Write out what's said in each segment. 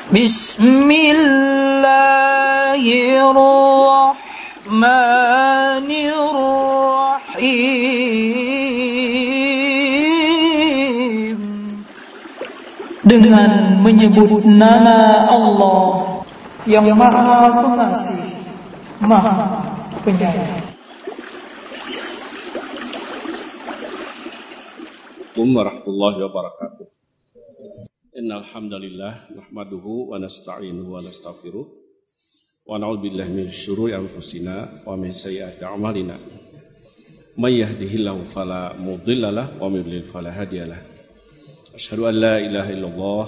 Bismillahirrahmanirrahim. Dengan menyebut nama Allah yang Maha Pengasih, Maha Penyayang. Assalamualaikum warahmatullahi wabarakatuh. Innal hamdalillah nahmaduhu wa nasta'inuhu wa nastaghfiruh wa na'udzu billahi min syururi anfusina wa min sayyiati a'malina. May yahdihillahu fala mudhillalah wa may yudlil fala hadiyalah. Asyhadu an la ilaha illallah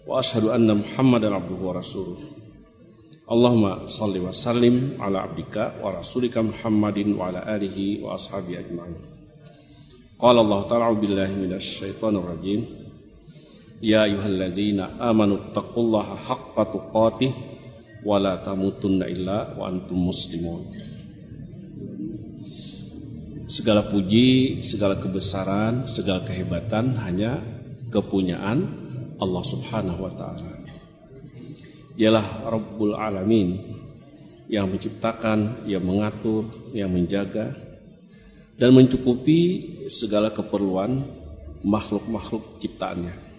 wa asyhadu anna Muhammadan abduhu wa rasuluh. Allahumma shalli wa sallim ala abdika wa rasulika Muhammadin wa ala alihi wa ashabihi ajma'in. Qala Allah ta'ala billahi minasyaitonir rajim. Ya ayyuhalladzina amanu taqullaha haqqa tuqatih wa la tamutunna illa wa antum muslimun. Segala puji, segala kebesaran, segala kehebatan hanya kepunyaan Allah Subhanahu wa taala. Dialah Rabbul Alamin yang menciptakan, yang mengatur, yang menjaga dan mencukupi segala keperluan makhluk-makhluk ciptaannya.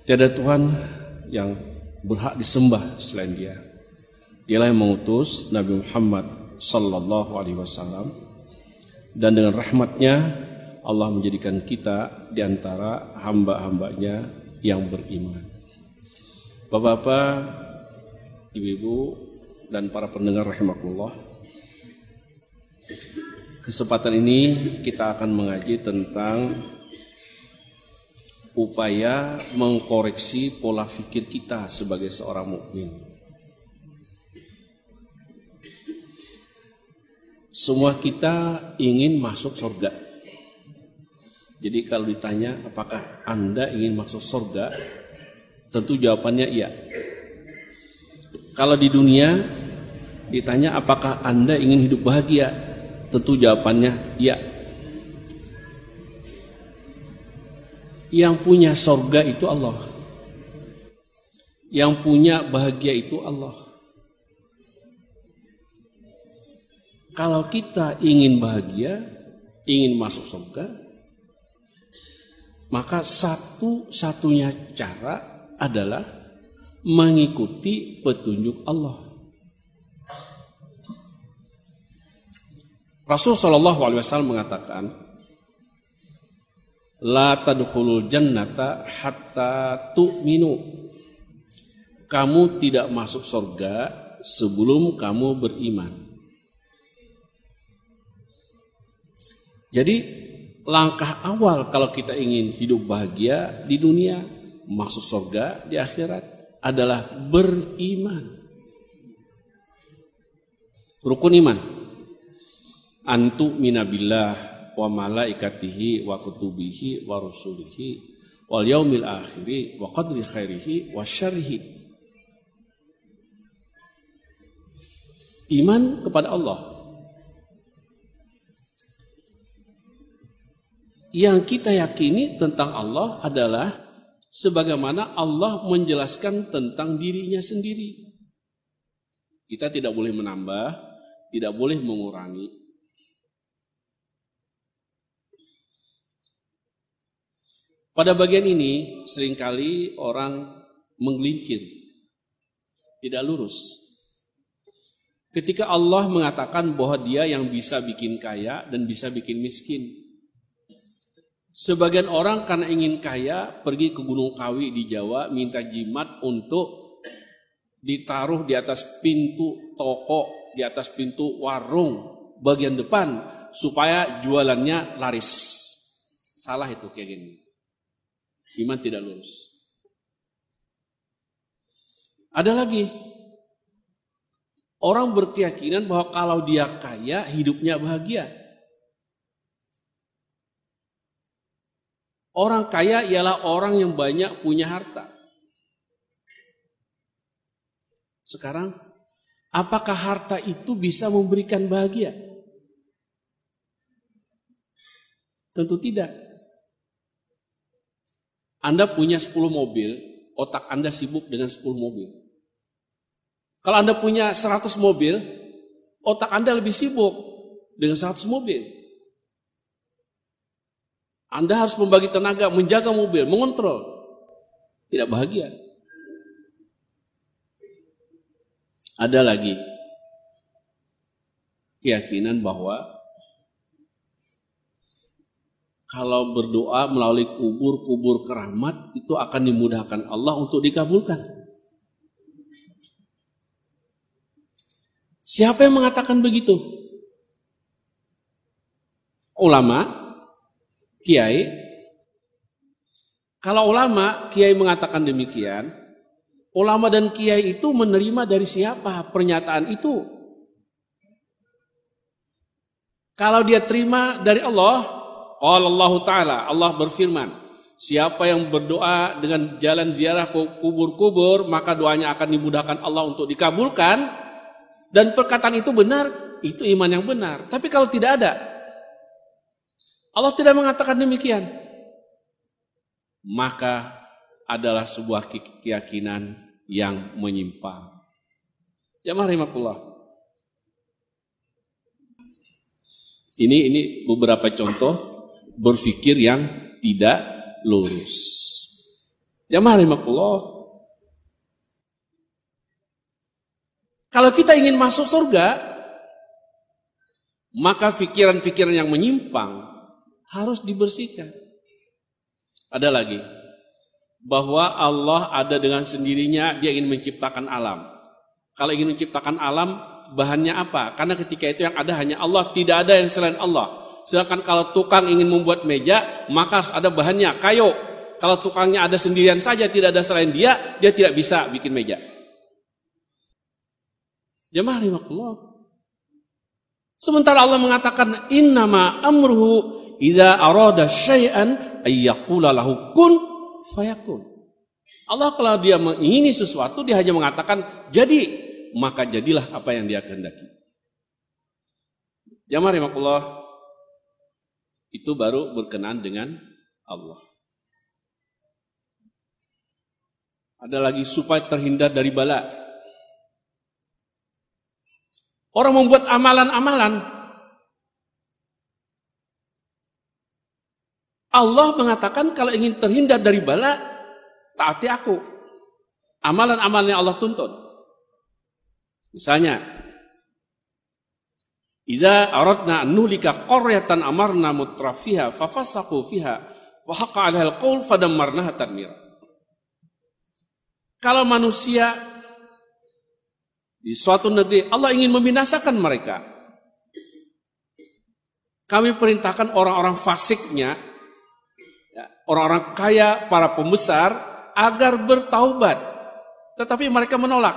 Tiada Tuhan yang berhak disembah selain Dia. Dialah yang mengutus Nabi Muhammad sallallahu alaihi wasallam, dan dengan rahmatnya Allah menjadikan kita di antara hamba-hambanya yang beriman. Bapak-bapak, ibu-ibu, dan para pendengar rahimakumullah, kesempatan ini kita akan mengaji tentang upaya mengkoreksi pola pikir kita sebagai seorang mukmin. Semua kita ingin masuk surga. Jadi kalau ditanya apakah Anda ingin masuk surga, tentu jawabannya iya. Kalau di dunia ditanya apakah Anda ingin hidup bahagia, tentu jawabannya iya. Yang punya surga itu Allah. Yang punya bahagia itu Allah. Kalau kita ingin bahagia, ingin masuk surga, maka satu-satunya cara adalah mengikuti petunjuk Allah. Rasulullah SAW mengatakan, la tadkhulul jannata hatta tu'minu. Kamu tidak masuk surga sebelum kamu beriman. Jadi langkah awal kalau kita ingin hidup bahagia di dunia, masuk surga di akhirat adalah beriman. Rukun iman. Antu minabillah wa malaikatihi wa kutubihi wa rusulihi wal yaumil akhiri wa qadri khairihi wa syarrihi. Iman kepada Allah. Yang kita yakini tentang Allah adalah sebagaimana Allah menjelaskan tentang dirinya sendiri. Kita tidak boleh menambah, tidak boleh mengurangi. Pada bagian ini seringkali orang menggelincir, tidak lurus. Ketika Allah mengatakan bahwa Dia yang bisa bikin kaya dan bisa bikin miskin. Sebagian orang karena ingin kaya pergi ke Gunung Kawi di Jawa minta jimat untuk ditaruh di atas pintu toko, di atas pintu warung bagian depan supaya jualannya laris. Salah itu kayak gini. Iman tidak lurus. Ada lagi. Orang berkeyakinan bahwa kalau dia kaya, hidupnya bahagia. Orang kaya ialah orang yang banyak punya harta. Sekarang, apakah harta itu bisa memberikan bahagia? Tentu tidak. Anda punya 10 mobil, otak Anda sibuk dengan 10 mobil. Kalau Anda punya 100 mobil, otak Anda lebih sibuk dengan 100 mobil. Anda harus membagi tenaga, menjaga mobil, mengontrol. Tidak bahagia. Ada lagi keyakinan bahwa kalau berdoa melalui kubur-kubur keramat itu akan dimudahkan Allah untuk dikabulkan. Siapa yang mengatakan begitu? Ulama, kiai. Kalau ulama, kiai mengatakan demikian, ulama dan kiai itu menerima dari siapa pernyataan itu? Kalau dia terima dari Allah, qala Allah Ta'ala, Allah berfirman, siapa yang berdoa dengan jalan ziarah ke kubur-kubur, maka doanya akan dimudahkan Allah untuk dikabulkan. Dan perkataan itu benar, itu iman yang benar. Tapi kalau tidak ada, Allah tidak mengatakan demikian, maka adalah sebuah keyakinan yang menyimpang. Jamaah rahimakumullah. Ini beberapa contoh berpikir yang tidak lurus. Jamaah rahimakumullah. Kalau kita ingin masuk surga, maka pikiran-pikiran yang menyimpang harus dibersihkan. Ada lagi, bahwa Allah ada dengan sendirinya, dia ingin menciptakan alam. Kalau ingin menciptakan alam, bahannya apa? Karena ketika itu yang ada hanya Allah, tidak ada yang selain Allah. Sedangkan kalau tukang ingin membuat meja, maka harus ada bahannya, kayu. Kalau tukangnya ada sendirian saja, tidak ada selain dia tidak bisa bikin meja. Jamaah rahimakumullah. Sementara Allah mengatakan innama amruhu idza arada syai'an ayyaqula lahu kun fayakun. Allah kalau dia mengingini sesuatu, dia hanya mengatakan jadi, maka jadilah apa yang dia kehendaki. Jamaah rahimakumullah, itu baru berkenan dengan Allah. Ada lagi supaya terhindar dari bala. Orang membuat amalan-amalan, Allah mengatakan kalau ingin terhindar dari bala, taati aku. Amalan-amalan yang Allah tuntut. Misalnya, idza aradna an nuhlika qaryatan amarna mutrafiha fafasaqu fiha wa haqa 'alaihal qaul fadammarnaha tadmira. Kalau manusia di suatu negeri, Allah ingin membinasakan mereka. Kami perintahkan orang-orang fasiknya, orang-orang kaya, para pembesar, agar bertaubat. Tetapi mereka menolak.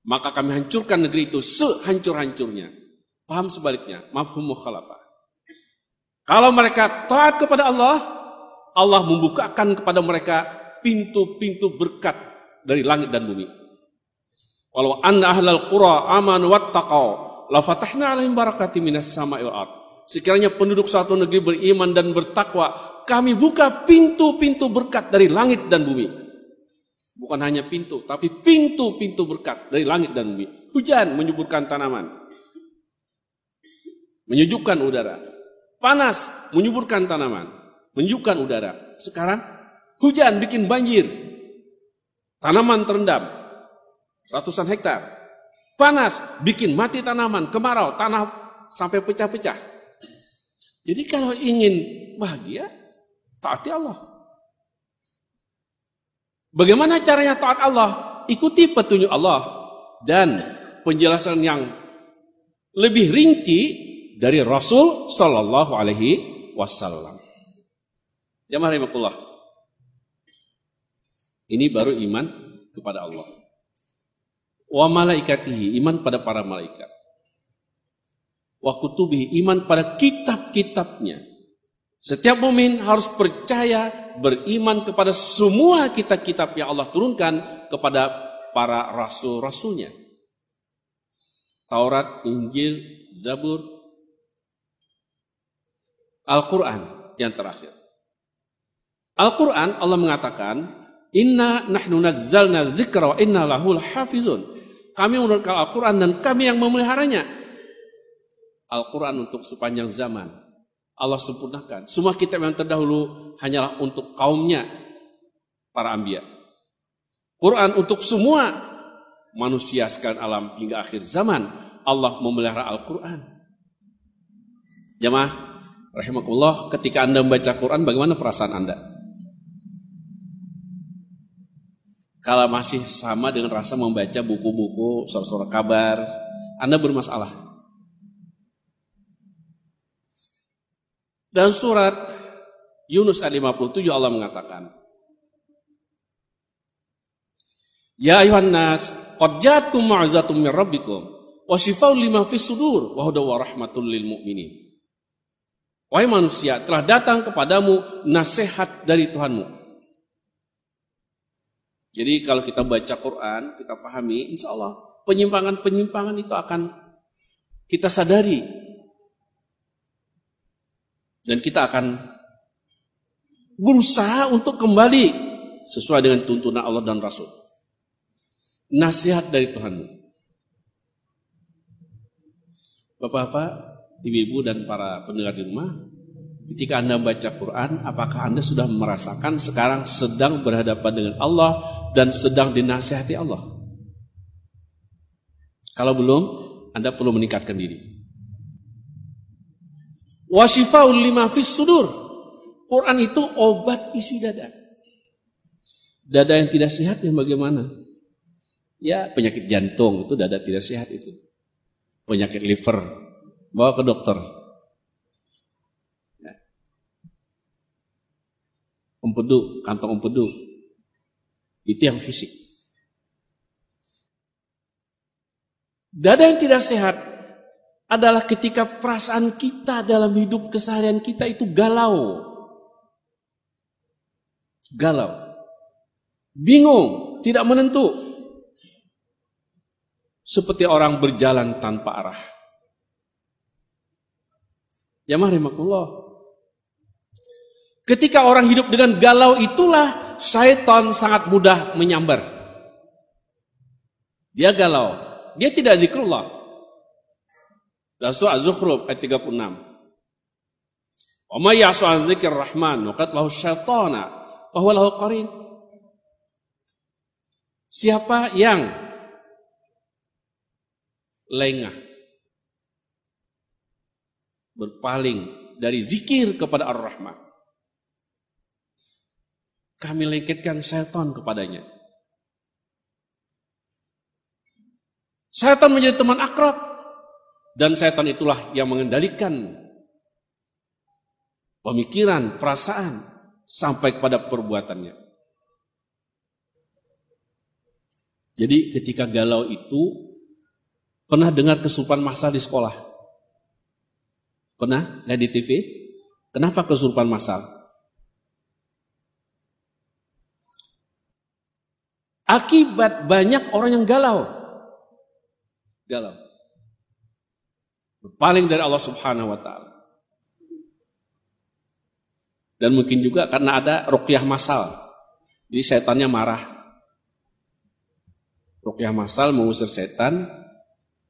Maka kami hancurkan negeri itu sehancur-hancurnya. Paham sebaliknya, mafhum mukhalafah. Kalau mereka taat kepada Allah, Allah membukakan kepada mereka pintu-pintu berkat dari langit dan bumi. Walau anna ahlal qura amanu wattaqau la fatahna 'alaihim barakatim minas sama'i wal ardh. Sekiranya penduduk suatu negeri beriman dan bertakwa, kami buka pintu-pintu berkat dari langit dan bumi. Bukan hanya pintu, tapi pintu-pintu berkat dari langit dan bumi. Hujan menyuburkan tanaman, menyejukkan udara. Panas menyuburkan tanaman, menyejukkan udara. Sekarang hujan bikin banjir, tanaman terendam ratusan hektar. Panas bikin mati tanaman, kemarau, tanah sampai pecah-pecah. Jadi kalau ingin bahagia, taati Allah. Bagaimana caranya taat Allah? Ikuti petunjuk Allah dan penjelasan yang lebih rinci dari Rasul Sallallahu Alaihi Wasallam. Jamaah rahimakumullah. Ini baru iman kepada Allah. Wa malaikatihi, iman pada para malaikat. Wa kutubihi, iman pada kitab-kitabnya. Setiap mukmin harus percaya, beriman kepada semua kitab-kitab yang Allah turunkan kepada para rasul-rasulnya. Taurat, Injil, Zabur, Al-Quran yang terakhir. Al-Quran Allah mengatakan, Inna nahnu nazzalna dzikra wa inna lahu lahafizun. Kami menurunkan Al-Quran dan kami yang memeliharanya. Al-Quran untuk sepanjang zaman. Allah sempurnakan. Semua kitab yang terdahulu hanyalah untuk kaumnya, para anbiya. Quran untuk semua manusia sekalian alam hingga akhir zaman. Allah memelihara Al-Quran. Jamaah rahimakumullah, ketika Anda membaca Quran, bagaimana perasaan Anda? Kalau masih sama dengan rasa membaca buku-buku, surat-surat kabar, Anda bermasalah. Dan surat Yunus ayat 57 Allah mengatakan, Ya ayuhan nas, qad ja'atkum mau'izatun min rabbikum wa shifaa'un lima fis sudur wa hudaw wa rahmatul lil mu'minin. Wahai manusia, telah datang kepadamu nasihat dari Tuhanmu. Jadi kalau kita baca Quran, kita pahami, insya Allah penyimpangan-penyimpangan itu akan kita sadari. Dan kita akan berusaha untuk kembali sesuai dengan tuntunan Allah dan Rasul. Nasihat dari Tuhanmu. Bapak-bapak, ibu-ibu dan para pendengar di rumah, ketika Anda membaca Quran, apakah Anda sudah merasakan sekarang sedang berhadapan dengan Allah dan sedang dinasihati Allah? Kalau belum, Anda perlu meningkatkan diri. Wa shifaa'un lima fis sudur. Quran itu obat isi dada. Dada yang tidak sehat yang bagaimana? Ya, penyakit jantung itu dada tidak sehat itu. Penyakit liver, bawa ke dokter. Empedu, kantong empedu. Itu yang fisik. Dada yang tidak sehat adalah ketika perasaan kita dalam hidup keseharian kita itu galau. Galau. Bingung, tidak menentu. Seperti orang berjalan tanpa arah. Jamaah rahimakumullah. Ketika orang hidup dengan galau itulah syaitan sangat mudah menyambar. Dia galau. Dia tidak zikrullah. Dalam surah Az-Zukhruf ayat 36. Wa may ya'su 'an dzikrir rahman wa qad lahu syaitana wa huwa lahu qarin. Siapa yang lengah, berpaling dari zikir kepada Ar-Rahman, kami lengketkan syaitan kepadanya. Syaitan menjadi teman akrab. Dan syaitan itulah yang mengendalikan pemikiran, perasaan, sampai kepada perbuatannya. Jadi ketika galau itu, pernah dengar kesurupan massal di sekolah? Pernah lihat di TV? Kenapa kesurupan massal? Akibat banyak orang yang galau. Berpaling dari Allah Subhanahu wa ta'ala. Dan mungkin juga karena ada ruqyah massal. Jadi setannya marah. Ruqyah massal mengusir setan.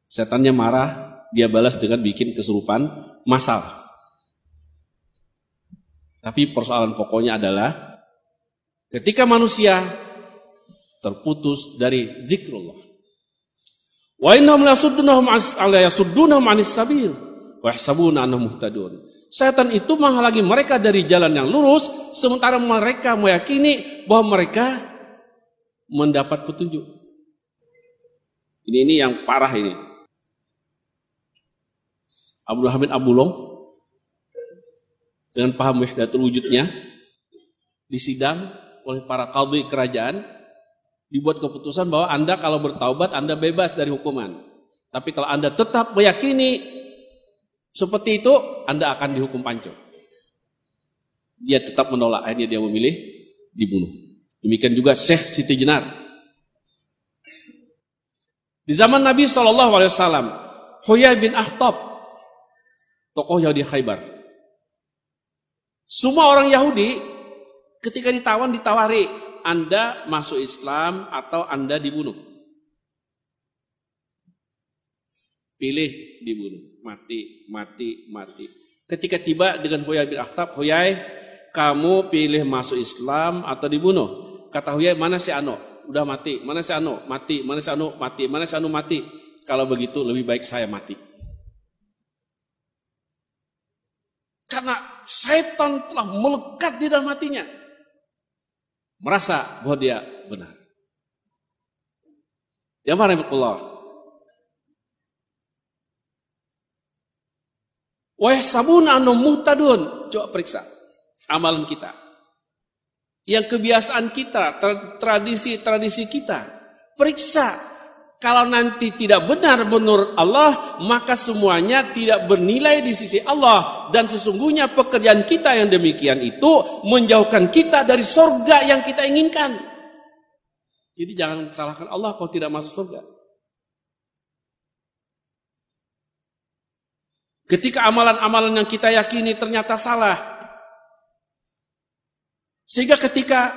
Setannya marah, dia balas dengan bikin kesurupan massal. Tapi persoalan pokoknya adalah ketika manusia terputus dari zikrullah. Wa innahum lasuddunahum anis sabil wa yahsabuna annahum muhtadun. Setan itu menghalangi mereka dari jalan yang lurus, sementara mereka meyakini bahwa mereka mendapat petunjuk. Ini yang parah ini. Abdul Hamid Abulong dengan paham wahdatul wujudnya disidang oleh para qadhi kerajaan, dibuat keputusan bahwa Anda kalau bertaubat Anda bebas dari hukuman. Tapi kalau Anda tetap meyakini seperti itu, Anda akan dihukum panco. Dia tetap menolak, akhirnya dia memilih dibunuh. Demikian juga Syekh Siti Jenar. Di zaman Nabi SAW, Huyai bin Akhtab, tokoh Yahudi Khaybar. Semua orang Yahudi ketika ditawari, Anda masuk Islam atau Anda dibunuh? Pilih dibunuh. Mati, mati, mati. Ketika tiba dengan Huyai bin Akhtab, Huyai, kamu pilih masuk Islam atau dibunuh? Kata Huyai, mana si Ano? Udah mati. Mana si Ano? Mati. Mana si Ano? Mati. Mana si Ano? Mati. Kalau begitu lebih baik saya mati. Karena syaitan telah melekat di dalam hatinya. Merasa bahwa dia benar. Ya Allah. Wa yahsabuna annahum muhtadun. Coba periksa amalan kita. Yang kebiasaan kita, tradisi-tradisi kita. Periksa. Kalau nanti tidak benar menurut Allah, maka semuanya tidak bernilai di sisi Allah. Dan sesungguhnya pekerjaan kita yang demikian itu menjauhkan kita dari surga yang kita inginkan. Jadi jangan salahkan Allah kalau tidak masuk surga. Ketika amalan-amalan yang kita yakini ternyata salah. Sehingga ketika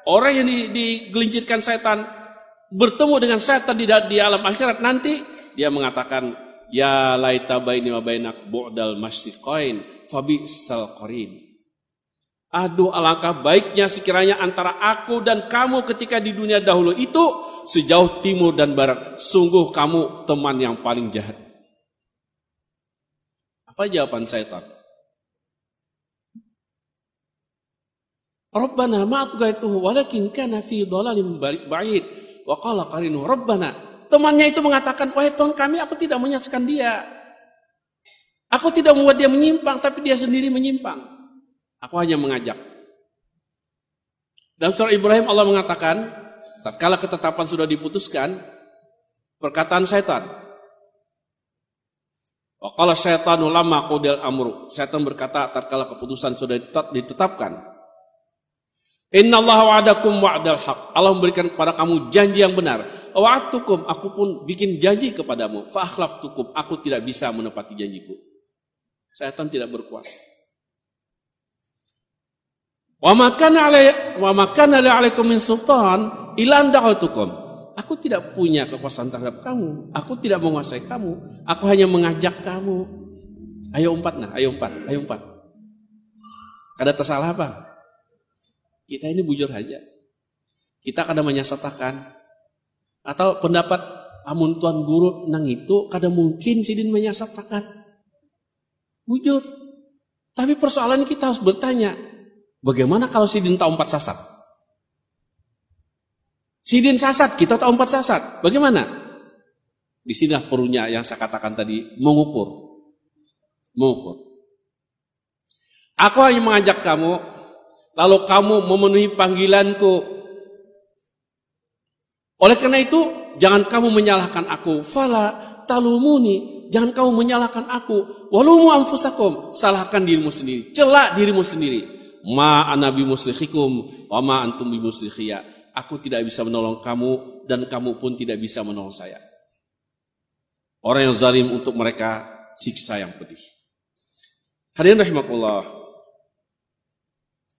orang yang digelincirkan setan bertemu dengan setan di alam akhirat nanti, dia mengatakan, ya laita baini wa bainak bu'dal masyriqain fabisal qarin. Aduh, alangkah baiknya sekiranya antara aku dan kamu ketika di dunia dahulu itu sejauh timur dan barat. Sungguh kamu teman yang paling jahat. Apa jawaban setan? Rabbana ma atghaituhu walakin kana fi dhalalim ba'id. Wa qala qarinu Rabbana. Temannya itu mengatakan, wahai Tuhan kami, aku tidak menyesatkan dia. Aku tidak membuat dia menyimpang, tapi dia sendiri menyimpang. Aku hanya mengajak. Dalam surah Ibrahim Allah mengatakan, tatkala ketetapan sudah diputuskan, perkataan setan. Wa qala syaitanu lamma qudil amru. Setan berkata tatkala keputusan sudah ditetapkan. Innallaha wa'adakum wa'dal haq. Allah memberikan kepada kamu janji yang benar. Wa'adtukum, aku pun bikin janji kepadamu. Fa akhlaftukum, aku tidak bisa menepati janjiku. Setan tidak berkuasa. Wa makana alaikum min sultan illa an da'utukum. Aku tidak punya kekuasaan terhadap kamu. Aku tidak menguasai kamu. Aku hanya mengajak kamu. Ayo umpat. Kada tersalah apa? Kita ini bujur saja. Kita kadang menyesatakan. Atau pendapat amun tuan guru nang itu kadang mungkin sidin menyesatakan. Bujur. Tapi persoalan kita harus bertanya. Bagaimana kalau sidin tahu 4 sasat? Sidin sasat, kita tahu 4 sasat. Bagaimana? Di sinilah perlunya yang saya katakan tadi. Mengukur. Aku hanya mengajak kamu. Lalu kamu memenuhi panggilanku. Oleh karena itu, jangan kamu menyalahkan aku. Fala talumuni. Jangan kamu menyalahkan aku. Walumu anfusakum. Salahkan dirimu sendiri. Celak dirimu sendiri. Ma ana bimusrikhikum wa ma antum bimusrikhiyya. Aku tidak bisa menolong kamu dan kamu pun tidak bisa menolong saya. Orang yang zalim untuk mereka siksa yang pedih. Hadirin rahimakumullah.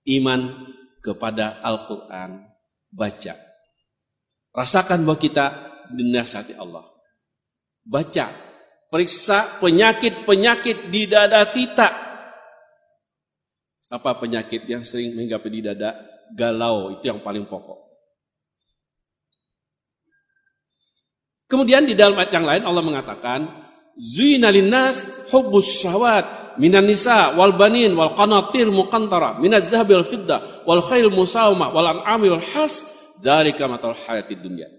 Iman kepada Al-Quran, baca. Rasakan bahwa kita dinasihati Allah. Baca, periksa penyakit-penyakit di dada kita. Apa penyakit yang sering menghinggapi di dada? Galau, itu yang paling pokok. Kemudian di dalam ayat yang lain Allah mengatakan, Zuyina linnas hubbus syahwat minan nisa wal banin wal qanatir muqantara minaz zahabi wal fiddah wal khail musawmah wal an'ami wal has dzalika matal hayatid dunya.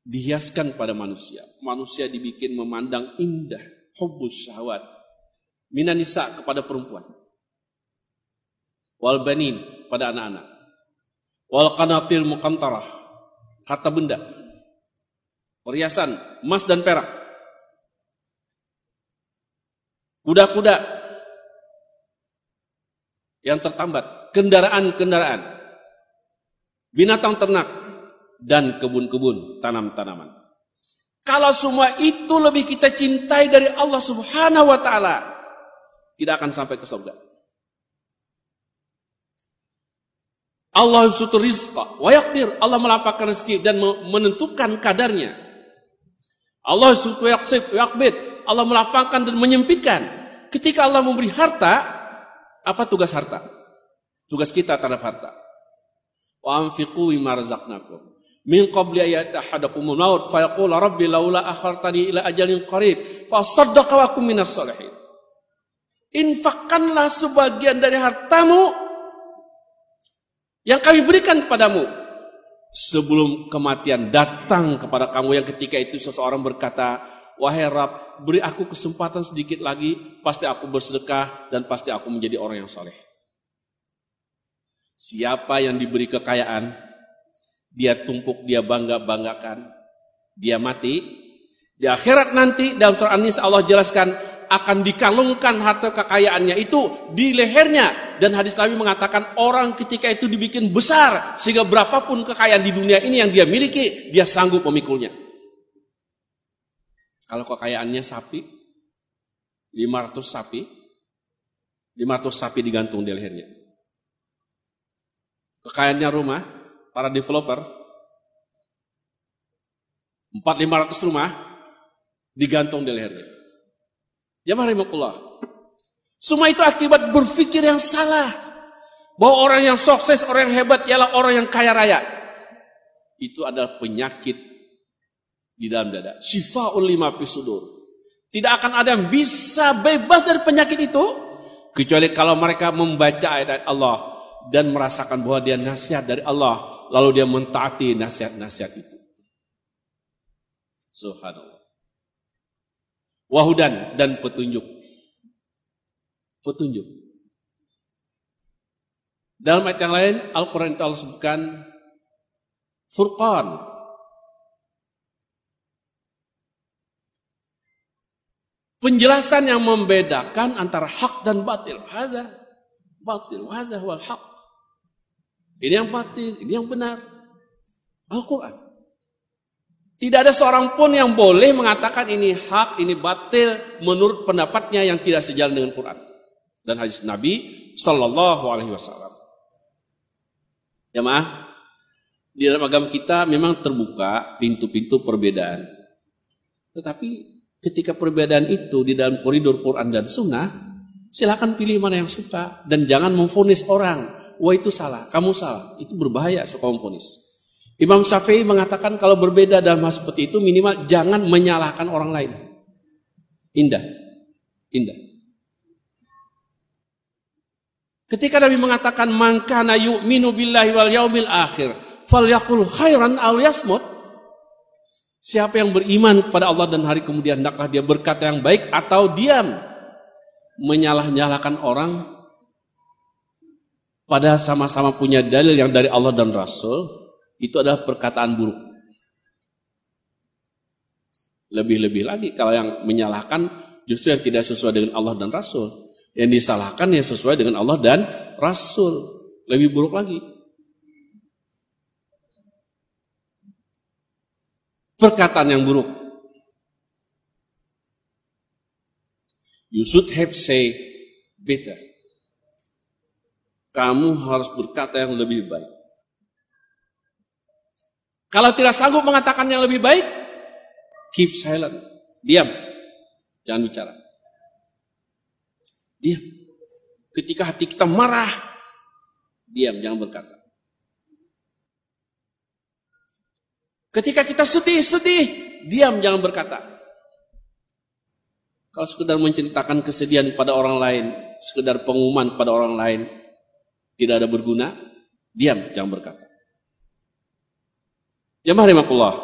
Dihiaskan pada manusia. Manusia dibikin memandang indah, hubbus syahwat minan nisa kepada perempuan. Wal banin pada anak-anak. Wal qanatir muqantara harta benda. Perhiasan emas dan perak. Kuda-kuda yang tertambat, kendaraan-kendaraan, binatang ternak, dan kebun-kebun, tanam-tanaman. Kalau semua itu lebih kita cintai dari Allah Subhanahu wa Ta'ala, tidak akan sampai ke surga. Allah yabsutur rizqa wa yaqdir. Allah melapangkan rezeki dan menentukan kadarnya. Allah yabsutur yaqsib wa yaqbid. Allah melapangkan dan menyempitkan. Ketika Allah memberi harta, apa tugas harta? Tugas kita terhadap harta. Wa anfiqu mimma razaqnakum min qabli ayati ahadakumul maut fa yaqulu rabbi laula akhartani ila ajalin qarib fa saddaqa wa akum minas shalihin. Infakkanlah sebagian dari hartamu yang kami berikan kepadamu sebelum kematian datang kepada kamu, yang ketika itu seseorang berkata, wahai Rabb, beri aku kesempatan sedikit lagi, pasti aku bersedekah dan pasti aku menjadi orang yang saleh. Siapa yang diberi kekayaan, dia tumpuk, dia bangga-banggakan, dia mati, di akhirat nanti dalam surah An-Nisa Allah jelaskan akan dikalungkan harta kekayaannya itu di lehernya, dan hadis Nabi mengatakan orang ketika itu dibikin besar sehingga berapapun kekayaan di dunia ini yang dia miliki, dia sanggup memikulnya. Kalau kekayaannya sapi, 500 sapi digantung di lehernya. Kekayaannya rumah, para developer 400-500 rumah digantung di lehernya. Jamaah rahimakumullah. Semua itu akibat berpikir yang salah. Bahwa orang yang sukses, orang yang hebat ialah orang yang kaya raya. Itu adalah penyakit di dalam dada. Syifa'ul lima fis sudur. Tidak akan ada yang bisa bebas dari penyakit itu kecuali kalau mereka membaca ayat-ayat Allah dan merasakan bahwa dia nasihat dari Allah, lalu dia mentaati nasihat-nasihat itu. Subhanallah. Wahudan, dan petunjuk. Petunjuk. Dalam ayat yang lain, Al-Quran itu Allah sebutkan Furqan. Penjelasan yang membedakan antara hak dan batil. Hadza batil, hadza huwal haq. Ini yang batil, ini yang benar. Al-Quran. Tidak ada seorang pun yang boleh mengatakan ini hak, ini batil menurut pendapatnya yang tidak sejalan dengan Quran dan hadis Nabi Sallallahu Alaihi Wasallam. Jemaah, di dalam agama kita memang terbuka pintu-pintu perbedaan. Tetapi ketika perbedaan itu di dalam koridor Quran dan Sunnah, silakan pilih mana yang suka dan jangan memvonis orang. Wah itu salah, kamu salah. Itu berbahaya suka memvonis. Imam Syafi'i mengatakan kalau berbeda dalam hal seperti itu minimal jangan menyalahkan orang lain. Indah. Ketika Nabi mengatakan man kana yu'minu billahi wal yaumil akhir falyaqul khairan aw yasmut. Siapa yang beriman kepada Allah dan hari kemudian hendaklah dia berkata yang baik atau diam. Menyalah-nyalahkan orang pada sama-sama punya dalil yang dari Allah dan Rasul, itu adalah perkataan buruk. Lebih-lebih lagi kalau yang menyalahkan justru yang tidak sesuai dengan Allah dan Rasul. Yang disalahkan yang sesuai dengan Allah dan Rasul. Lebih buruk lagi. Perkataan yang buruk. You should have say better. Kamu harus berkata yang lebih baik. Kalau tidak sanggup mengatakan yang lebih baik, keep silent. Diam. Jangan bicara. Diam. Ketika hati kita marah, diam, jangan berkata. Ketika kita sedih, diam, jangan berkata. Kalau sekedar menceritakan kesedihan pada orang lain, sekedar pengumuman pada orang lain, tidak ada berguna, diam, jangan berkata. Jamaah rahimakumullah.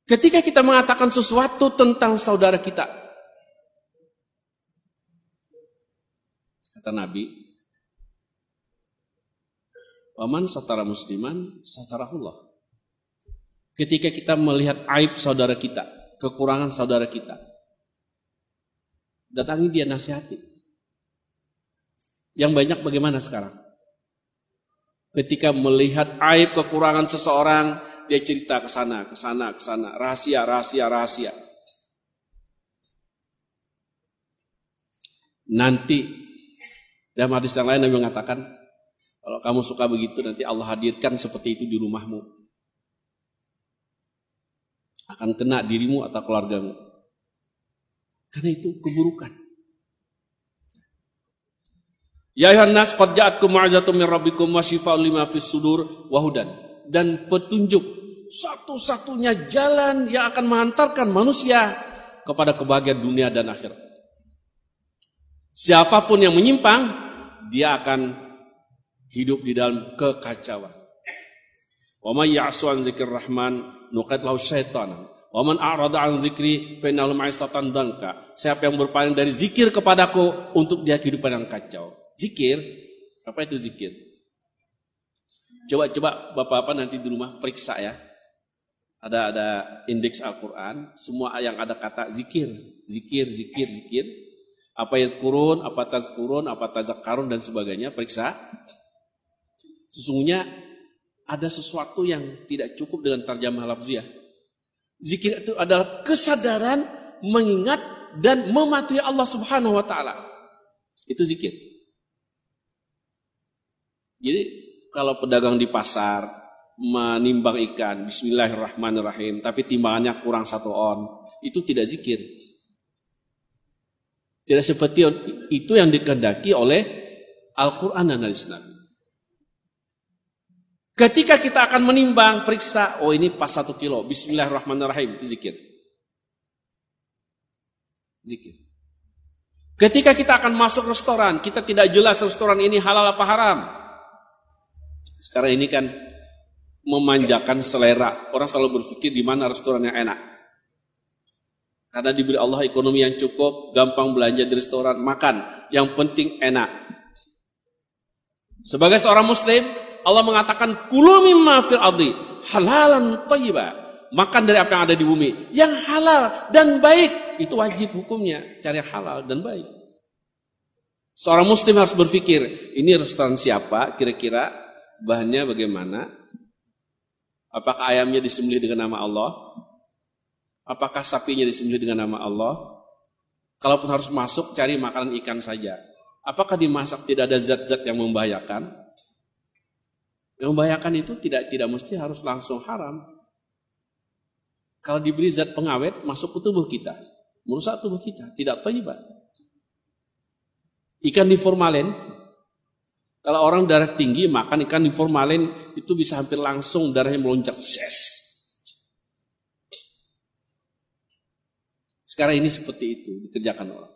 Ketika kita mengatakan sesuatu tentang saudara kita, kata Nabi, "Waman satara musliman satarahullah." Ketika kita melihat aib saudara kita, kekurangan saudara kita, datangi dia, nasihati. Yang banyak bagaimana sekarang? Ketika melihat aib kekurangan seseorang, dia cerita ke sana, rahasia. Nanti Dalam hadis yang lain Nabi mengatakan, kalau kamu suka begitu nanti Allah hadirkan seperti itu di rumahmu. Akan kena dirimu atau keluargamu. Karena itu keburukan. Ya ayuhan nas qad ja'atkum mau'izatun min rabbikum wa shifaa'un lima fis sudur wa hudan. Dan petunjuk satu-satunya jalan yang akan mengantarkan manusia kepada kebahagiaan dunia dan akhirat. Siapapun yang menyimpang, dia akan hidup di dalam kekacauan. Wa may ya'su an dzikrir rahman nuqid lahu syaitanan. Wa man a'rada an dzikri fa innahu ma'isatan danka. Siapa yang berpaling dari zikir kepadaku, untuk dia kehidupan yang kacau. Zikir, apa itu zikir? Coba Bapak-bapak nanti di rumah periksa ya. Ada indeks Al-Quran, semua yang ada kata zikir. Apa yadkurun, apa tazkurun, apa tazakkarun dan sebagainya, periksa. Sesungguhnya ada sesuatu yang tidak cukup dengan tarjamah lafziah. Zikir itu adalah kesadaran, mengingat dan mematuhi Allah Subhanahu wa taala. Itu zikir. Jadi kalau pedagang di pasar menimbang ikan, bismillahirrahmanirrahim, tapi timbangannya kurang 1 on, itu tidak zikir. Tidak seperti itu yang dikehendaki oleh Al-Quran dan hadis Nabi. Ketika kita akan menimbang, periksa, oh ini pas 1 kilo, bismillahirrahmanirrahim, itu zikir. Zikir. Ketika kita akan masuk restoran, kita tidak jelas restoran ini halal apa haram. Sekarang ini kan memanjakan selera. Orang selalu berpikir di mana restoran yang enak. Karena diberi Allah ekonomi yang cukup, gampang belanja di restoran, makan. Yang penting enak. Sebagai seorang muslim, Allah mengatakan kulu mimma fil ardi halalan thayyiba. Makan dari apa yang ada di bumi yang halal dan baik. Itu wajib hukumnya, cari halal dan baik. Seorang muslim harus berpikir, ini restoran siapa kira-kira? Bahannya bagaimana? Apakah ayamnya disembelih dengan nama Allah? Apakah sapinya disembelih dengan nama Allah? Kalaupun harus masuk, cari makanan ikan saja. Apakah dimasak tidak ada zat-zat yang membahayakan? Yang membahayakan itu tidak mesti harus langsung haram. Kalau diberi zat pengawet, masuk ke tubuh kita. Merusak tubuh kita, tidak thayyibah. Ikan di formalin, kalau orang darah tinggi makan ikan di formalin itu bisa hampir langsung darahnya melonjak. Sekarang ini seperti itu dikerjakan orang.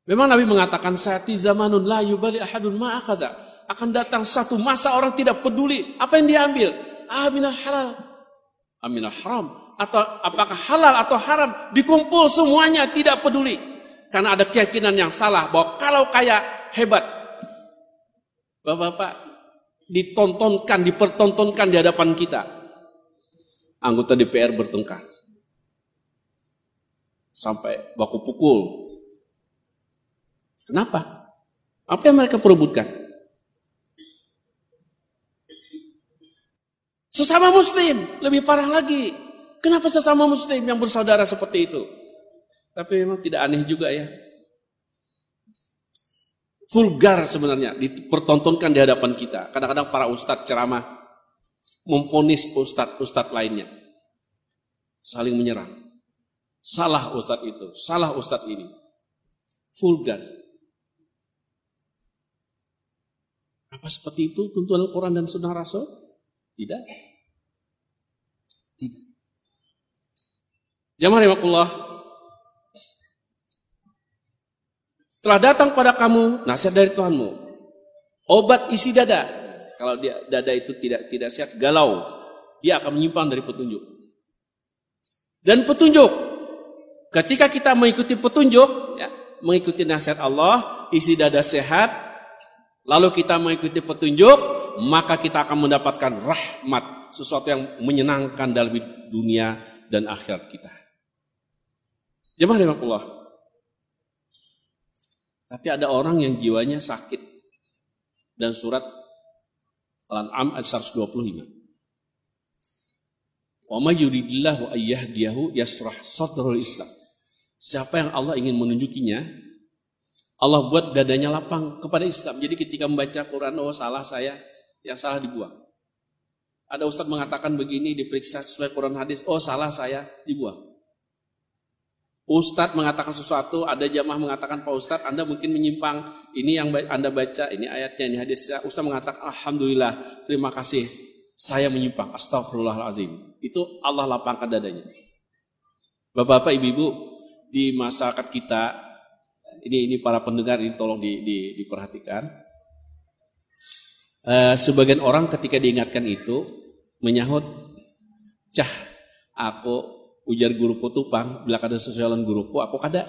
Memang Nabi mengatakan sayati zamanun la yubali ahadun ma akhadha. Akan datang satu masa orang tidak peduli apa yang diambil. Aminal halal, aminal haram, atau apakah halal atau haram, dikumpul semuanya tidak peduli. Karena ada keyakinan yang salah bahwa kalau kaya hebat. Bapak-bapak, dipertontonkan di hadapan kita. Anggota DPR bertengkar. Sampai baku pukul. Kenapa? Apa yang mereka perebutkan? Sesama muslim, lebih parah lagi. Kenapa sesama muslim yang bersaudara seperti itu? Tapi memang tidak aneh juga ya. Vulgar sebenarnya dipertontonkan di hadapan kita. Kadang-kadang para ustadz ceramah memvonis ustadz lainnya. Saling menyerang. Salah ustadz itu, salah ustadz ini. Vulgar. Apa seperti itu tuntunan Al-Quran dan Sunnah Rasul? Tidak. Tidak. Jamaah rahimakumullah. Telah datang pada kamu nasihat dari Tuhanmu. Obat isi dada. Kalau dada itu tidak sehat, galau. Dia akan menyimpang dari petunjuk. Dan petunjuk. Ketika kita mengikuti petunjuk, ya, mengikuti nasihat Allah, isi dada sehat, lalu kita mengikuti petunjuk, maka kita akan mendapatkan rahmat. Sesuatu yang menyenangkan dalam dunia dan akhirat kita. Jemaah rahimakumullah. Tapi ada orang yang jiwanya sakit. Dan surat Al-An'am ayat 125. Wa may yuridillahu ayyahdiyahu yasrah sadrul Islam. Siapa yang Allah ingin menunjukinya, Allah buat dadanya lapang kepada Islam. Jadi ketika membaca Quran, oh salah saya, yang salah dibuang. Ada ustadz mengatakan begini, diperiksa sesuai Quran hadis, oh salah saya, dibuang. Ustadz mengatakan sesuatu, ada jamaah mengatakan, Pak Ustadz Anda mungkin menyimpang, ini yang Anda baca, ini ayatnya, ini hadisnya. Ustadz mengatakan, Alhamdulillah, terima kasih, saya menyimpang, astagfirullahaladzim. Itu Allah lapangkan dadanya. Bapak-bapak, ibu-ibu, di masyarakat kita, ini para pendengar ini tolong diperhatikan. Sebagian orang ketika diingatkan itu menyahut, cah aku ujar guruku tupang, bila kada sesuaian guruku aku kada.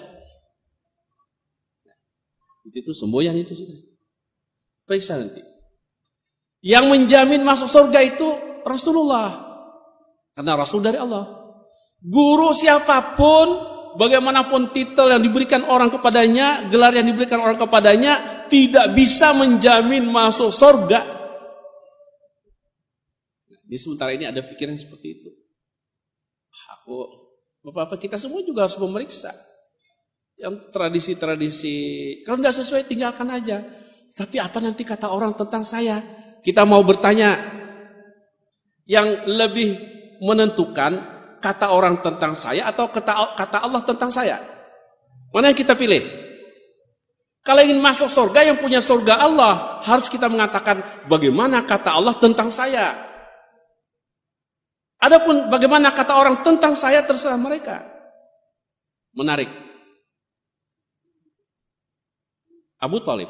Itu semboyan itu sudah. Periksa nanti. Yang menjamin masuk surga itu Rasulullah. Karena Rasul dari Allah. Guru siapapun, bagaimanapun titel yang diberikan orang kepadanya, gelar yang diberikan orang kepadanya, tidak bisa menjamin masuk surga. Di sementara ini ada pikiran seperti itu. Bapak-bapak kita semua juga harus memeriksa. Yang tradisi-tradisi, kalau tidak sesuai tinggalkan aja. Tapi apa nanti kata orang tentang saya? Kita mau bertanya, yang lebih menentukan kata orang tentang saya atau kata Allah tentang saya? Mana yang kita pilih? Kalau ingin masuk surga, yang punya surga Allah, harus kita mengatakan bagaimana kata Allah tentang saya. Adapun bagaimana kata orang tentang saya, terserah mereka. Menarik. Abu Talib.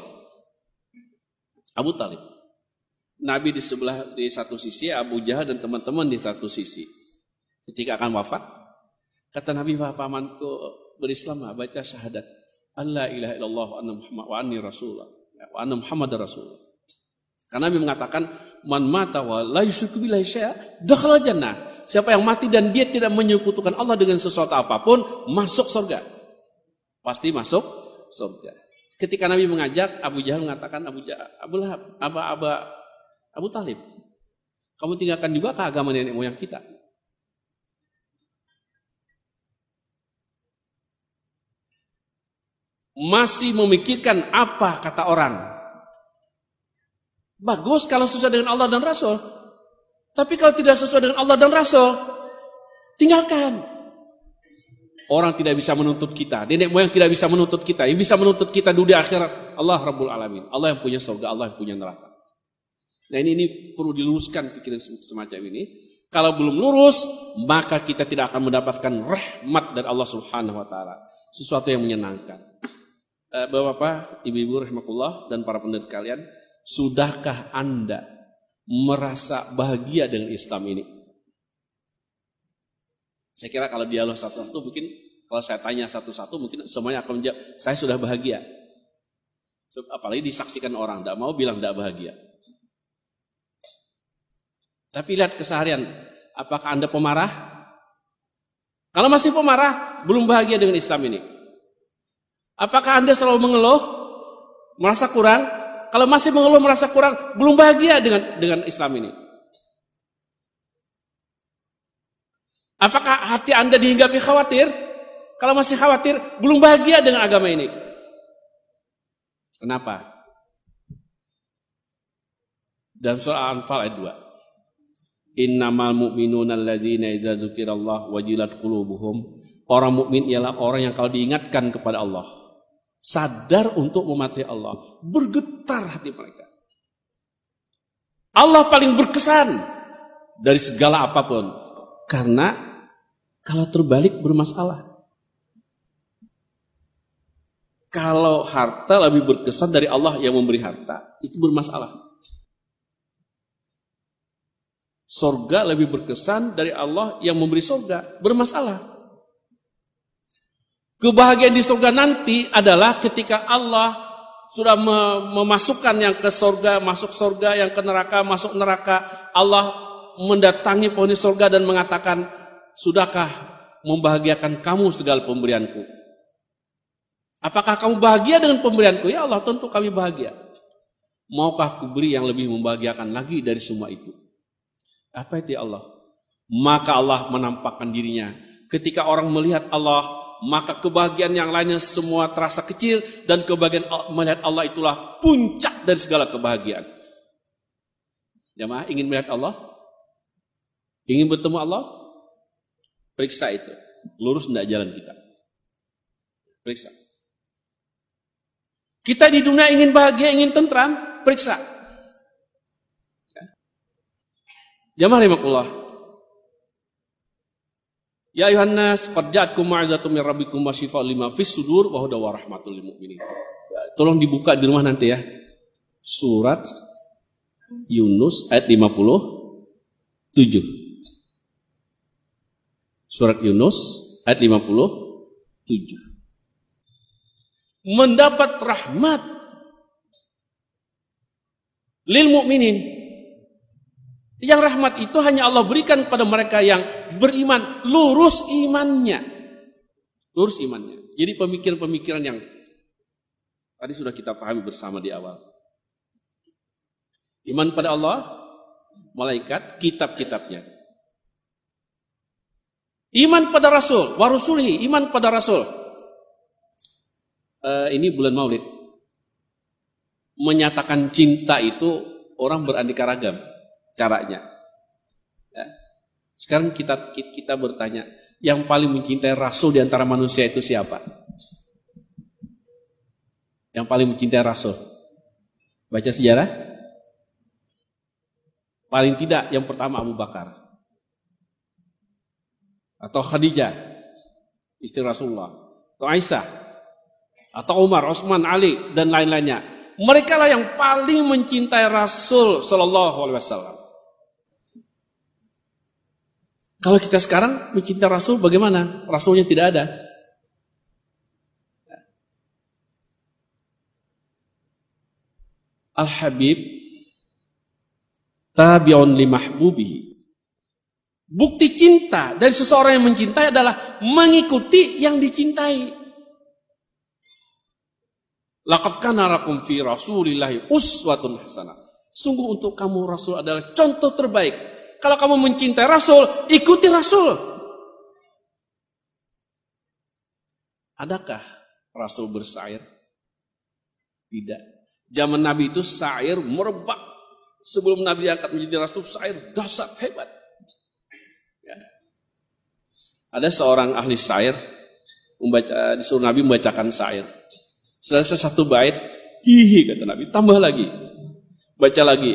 Nabi di satu sisi, Abu Jahal dan teman-teman di satu sisi. Ketika akan wafat, kata Nabi, pamanku berislam, baca syahadat Allah ilaha illallah wa anni rasulullah wa anna Muhammad rasulullah. Karena Nabi mengatakan, man mata wa la yusyriku billahi syai'a dakhala jannah. Siapa yang mati dan dia tidak menyekutukan Allah dengan sesuatu apapun, masuk surga. Pasti masuk surga. Ketika Nabi mengajak, Abu Jahal mengatakan, Abu Talib, kamu tinggalkan juga ke agama nenek moyang kita. Masih memikirkan apa kata orang. Bagus kalau sesuai dengan Allah dan Rasul. Tapi kalau tidak sesuai dengan Allah dan Rasul, tinggalkan. Orang tidak bisa menuntut kita. Nenek moyang tidak bisa menuntut kita. Yang bisa menuntut kita dunia akhirat, Allah Rabbul Alamin. Allah yang punya surga, Allah yang punya neraka. Nah ini perlu diluruskan pikiran semacam ini. Kalau belum lurus, maka kita tidak akan mendapatkan rahmat dari Allah Subhanahu wa taala. Sesuatu yang menyenangkan. Bapak-bapak, ibu-ibu rahimakumullah dan para pendengar kalian, sudahkah Anda merasa bahagia dengan Islam ini? Saya kira kalau dialog satu-satu, mungkin kalau saya tanya satu-satu, mungkin semuanya akan menjawab, saya sudah bahagia. Apalagi disaksikan orang, tidak mau bilang tidak bahagia. Tapi lihat keseharian, apakah Anda pemarah? Kalau masih pemarah, belum bahagia dengan Islam ini. Apakah Anda selalu mengeluh, merasa kurang? Kalau masih mengeluh, merasa kurang, belum bahagia dengan Islam ini. Apakah hati Anda dihinggapi khawatir? Kalau masih khawatir, belum bahagia dengan agama ini. Kenapa? Dalam surah Al-Anfal ayat 2. Innamal mu'minuna alladzina idza dzukirallah wajilat qulubuhum. Orang mukmin ialah orang yang kalau diingatkan kepada Allah, sadar untuk mematuhi Allah, bergetar hati mereka. Allah paling berkesan dari segala apapun. Karena kalau terbalik bermasalah. Kalau harta lebih berkesan dari Allah yang memberi harta, itu bermasalah. Surga lebih berkesan dari Allah yang memberi surga, bermasalah. Kebahagiaan di surga nanti adalah ketika Allah sudah memasukkan yang ke surga, masuk surga, yang ke neraka, masuk neraka. Allah mendatangi penghuni surga dan mengatakan, sudahkah membahagiakan kamu segala pemberianku? Apakah kamu bahagia dengan pemberianku? Ya Allah, tentu kami bahagia. Maukah kuberi yang lebih membahagiakan lagi dari semua itu? Apa itu ya Allah? Maka Allah menampakkan dirinya. Ketika orang melihat Allah maka kebahagiaan yang lainnya semua terasa kecil, dan kebahagiaan melihat Allah itulah puncak dari segala kebahagiaan. Jamaah ingin melihat Allah? Ingin bertemu Allah? Periksa itu. Lurus enggak jalan kita? Periksa. Kita di dunia ingin bahagia, ingin tentram, periksa. Jamaah rahimakumullah. Ya ayuhan nas, qad ja'atkum mau'izatun min rabbikum wa shifaa'un lima fis sudur wa hudan wa rahmatul lil mu'minin. Tolong dibuka di rumah nanti ya. Surat Yunus ayat 57. Surat Yunus ayat 57. Mendapat rahmat lil mu'minin. Yang rahmat itu hanya Allah berikan kepada mereka yang beriman, lurus imannya. Lurus imannya. Jadi pemikiran-pemikiran yang tadi sudah kita pahami bersama di awal. Iman pada Allah, malaikat, kitab-kitabnya. Iman pada Rasul, wa rusulihi, iman pada Rasul. Ini bulan Maulid. Menyatakan cinta itu orang beraneka ragam caranya. Ya. Sekarang kita bertanya, yang paling mencintai Rasul di antara manusia itu siapa? Yang paling mencintai Rasul? Baca sejarah? Paling tidak yang pertama Abu Bakar. Atau Khadijah, istri Rasulullah. Atau Aisyah. Atau Umar, Utsman, Ali, dan lain-lainnya. Mereka lah yang paling mencintai Rasul Sallallahu Alaihi Wasallam. Kalau kita sekarang mencintai Rasul bagaimana? Rasulnya tidak ada. Al-Habib tabi'un li mahbubihi. Bukti cinta dari seseorang yang mencintai adalah mengikuti yang dicintai. Laqad kana lakum fi Rasulillahi uswatun hasanah. Sungguh untuk kamu Rasul adalah contoh terbaik. Kalau kamu mencintai Rasul, ikuti Rasul. Adakah Rasul bersair? Tidak. Zaman Nabi itu sair merebak. Sebelum Nabi diangkat menjadi Rasul, sair dahsyat hebat. Ya. Ada seorang ahli sair disuruh Nabi membacakan sair. Selesai satu bait, hihi kata Nabi, tambah lagi. Baca lagi.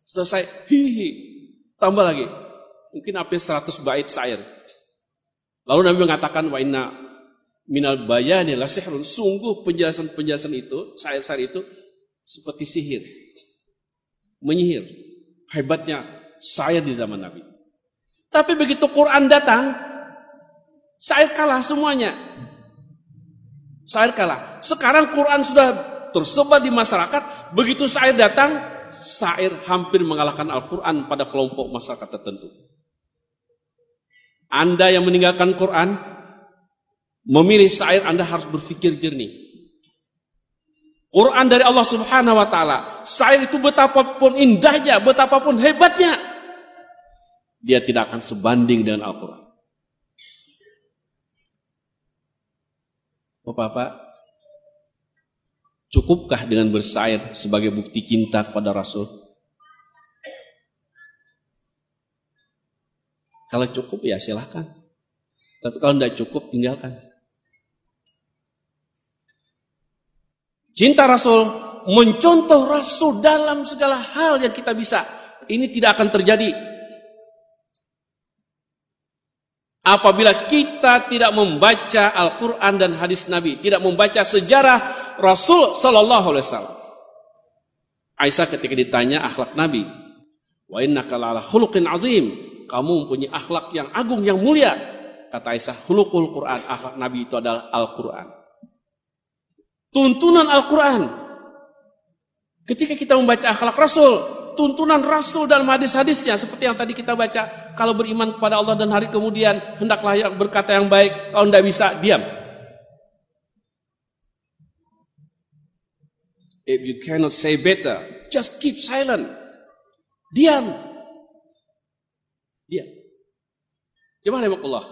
Selesai, hihi. Tambah lagi. Mungkin hampir 100 bait syair. Lalu Nabi mengatakan, wa inna minal bayani la sihrun. Sungguh penjelasan-penjelasan itu, syair-syair itu seperti sihir. Menyihir. Hebatnya syair di zaman Nabi. Tapi begitu Quran datang, syair kalah semuanya. Syair kalah. Sekarang Quran sudah tersebar di masyarakat. Begitu syair datang, syair hampir mengalahkan Al-Quran pada kelompok masyarakat tertentu. Anda yang meninggalkan Quran, memilih syair, Anda harus berpikir jernih. Quran dari Allah Subhanahu wa Ta'ala, syair itu betapapun indahnya, betapapun hebatnya, dia tidak akan sebanding dengan Al-Quran. Bapak-bapak, cukupkah dengan bersyair sebagai bukti cinta kepada Rasul? Kalau cukup ya silahkan. Tapi kalau tidak cukup tinggalkan. Cinta Rasul, mencontoh Rasul dalam segala hal yang kita bisa. Ini tidak akan terjadi apabila kita tidak membaca Al-Quran dan hadis Nabi, tidak membaca sejarah Rasul Sallallahu Alaihi Wasallam. Aisyah ketika ditanya akhlak Nabi, wa innaka la'ala khuluqin azim, kamu mempunyai akhlak yang agung, yang mulia. Kata Aisyah, khuluqul Quran, akhlak Nabi itu adalah Al-Quran. Tuntunan Al-Quran. Ketika kita membaca akhlak Rasul, tuntunan Rasul dalam hadis-hadisnya seperti yang tadi kita baca, kalau beriman kepada Allah dan hari kemudian hendaklah yang berkata yang baik, kalau tidak bisa diam. If you cannot say better, just keep silent. Diam. Diam. Jemaah rahimakumullah.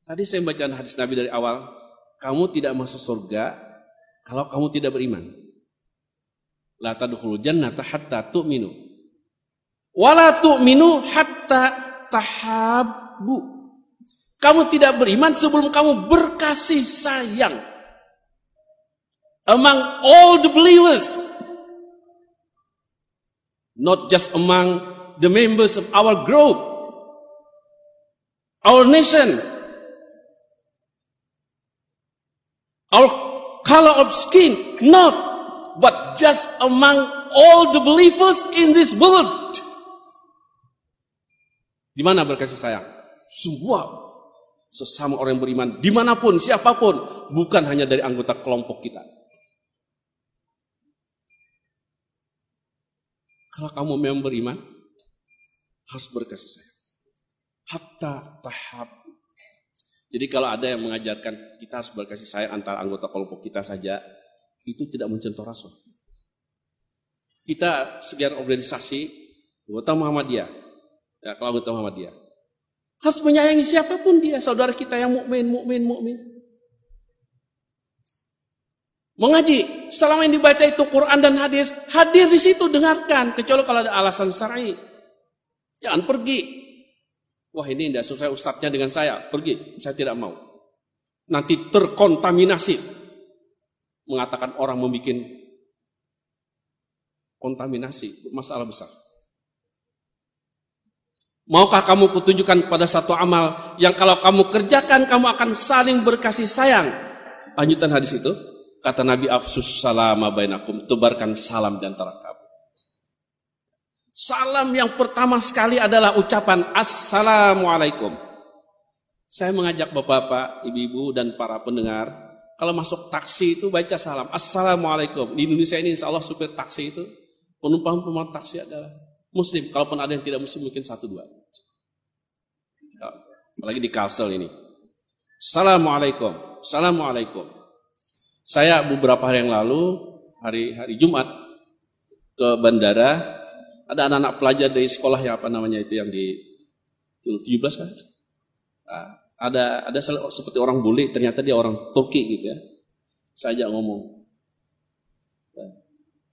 Tadi saya baca hadis Nabi dari awal, kamu tidak masuk surga kalau kamu tidak beriman. La tadkhulul jannata hatta tu'minu. Wa la tu'minu hatta tahabbu. Kamu tidak beriman sebelum kamu berkasih sayang among all the believers. Not just among the members of our group, our nation, our color of skin, not, but just among all the believers in this world. Di mana berkasih sayang? Semua sesama orang yang beriman, dimanapun, siapapun, bukan hanya dari anggota kelompok kita. Kalau kamu memang beriman, harus berkasih sayang. Hatta tahab. Jadi kalau ada yang mengajarkan kita harus berkasih sayang antara anggota kelompok kita saja, itu tidak mencontoh Rasul. Kita sekian organisasi, anggota Muhammadiyah, ya, kalau anggota Muhammadiyah, harus menyayangi siapapun dia, saudara kita yang mukmin. Mengaji, selama yang dibaca itu Quran dan hadis, hadir di situ, dengarkan, kecuali kalau ada alasan syar'i. Jangan pergi. Wah, ini tidak sesuai ustadznya dengan saya, pergi, saya tidak mau. Nanti terkontaminasi. Mengatakan orang membuat kontaminasi, masalah besar. Maukah kamu kutunjukkan pada satu amal yang kalau kamu kerjakan, kamu akan saling berkasih sayang? Lanjutan hadis itu, kata Nabi, afsus salama bainakum, tebarkan salam di antara kamu. Salam yang pertama sekali adalah ucapan Assalamualaikum. Saya mengajak bapak-bapak, ibu-ibu, dan para pendengar, kalau masuk taksi itu baca salam Assalamualaikum. Di Indonesia ini insya Allah supir taksi itu, penumpang taksi adalah Muslim. Kalaupun ada yang tidak Muslim mungkin 1-2. Apalagi di Kalsel ini. Assalamualaikum. Assalamualaikum. Saya beberapa hari yang lalu, hari Jumat, ke bandara. Ada anak-anak pelajar dari sekolah yang apa namanya itu yang di 17 kan? Ada seperti orang bule, ternyata dia orang Turki gitu ya. Saya ajak ngomong.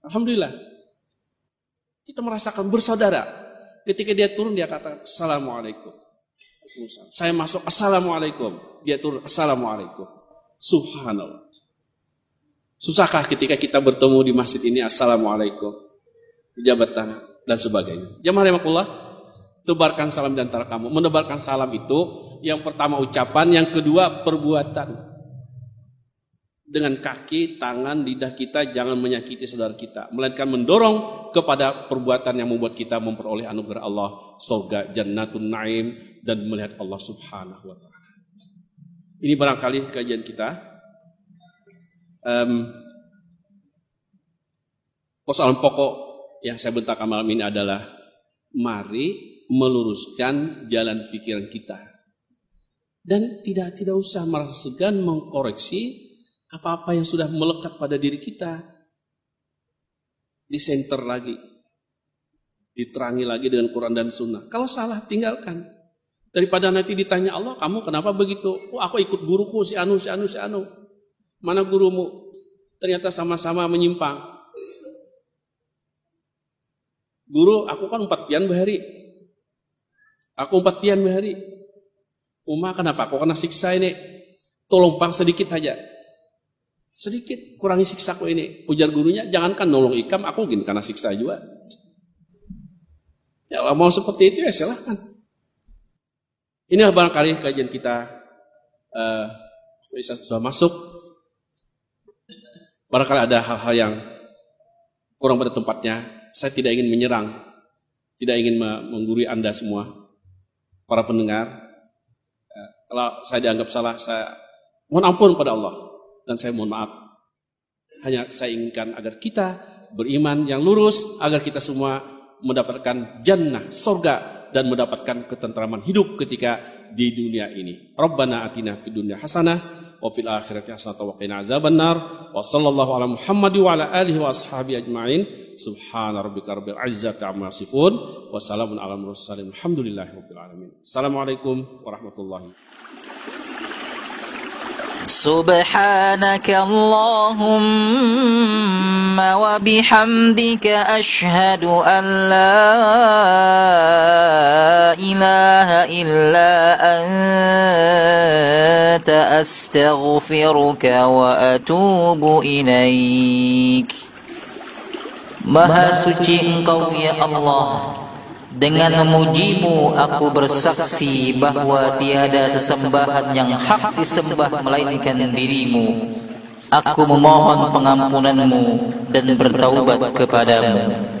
Alhamdulillah. Kita merasakan bersaudara. Ketika dia turun dia kata Assalamualaikum. Saya masuk Assalamualaikum. Dia turun Assalamualaikum. Subhanallah. Susahkah ketika kita bertemu di masjid ini Assalamualaikum, jabat tangan dan sebagainya. Jamaah rahimakumullah, tebarkan salam di antara kamu. Menebarkan salam itu yang pertama ucapan, yang kedua perbuatan. Dengan kaki, tangan, lidah kita jangan menyakiti saudara kita, melainkan mendorong kepada perbuatan yang membuat kita memperoleh anugerah Allah, surga Jannatun Naim, dan melihat Allah Subhanahu wa taala. Ini barangkali kajian kita. Persoalan pokok yang saya bentangkan malam ini adalah mari meluruskan jalan pikiran kita dan tidak usah merasa segan mengkoreksi apa-apa yang sudah melekat pada diri kita, disenter lagi, diterangi lagi dengan Quran dan Sunnah. Kalau salah tinggalkan, daripada nanti ditanya Allah, kamu kenapa begitu? Oh, aku ikut guruku si anu. Mana gurumu? Ternyata sama-sama menyimpang. Guru, aku kan 4 pian bahari. Aku 4 pian bahari. Uma, kenapa aku kena siksa ini? Tolong pang sedikit aja. Sedikit, kurangi siksaku ini. Ujar gurunya, jangankan nolong ikam, aku mungkin kena siksa juga. Ya Allah, mau seperti itu ya silahkan. Inilah barangkali kajian kita sudah masuk. Barangkali ada hal-hal yang kurang pada tempatnya. Saya tidak ingin menyerang, tidak ingin menggurui Anda semua, para pendengar. Kalau saya dianggap salah, saya mohon ampun pada Allah. Dan saya mohon maaf. Hanya saya inginkan agar kita beriman yang lurus, agar kita semua mendapatkan jannah, surga, dan mendapatkan ketentraman hidup ketika di dunia ini. Rabbana atina fid dunya hasanah wa fil akhirati hasanah wa qina azabannar. Wa sallallahu ala Muhammad wa ala alihi wa ashabihi ajma'in. Subhana rabbika rabbil izzati amma yasifun wa salamun ala mursalin. Alhamdulillahirabbil alamin. Assalamualaikum warahmatullahi wabarakatuh. سبحانك اللهم وبحمدك أشهد أن لا إله إلا أنت أستغفرك وأتوب إليك. Maha suci Engkau ya Allah, dengan memujimu aku bersaksi bahwa tiada sesembahan yang hak disembah melainkan dirimu. Aku memohon pengampunanmu dan bertaubat kepadamu.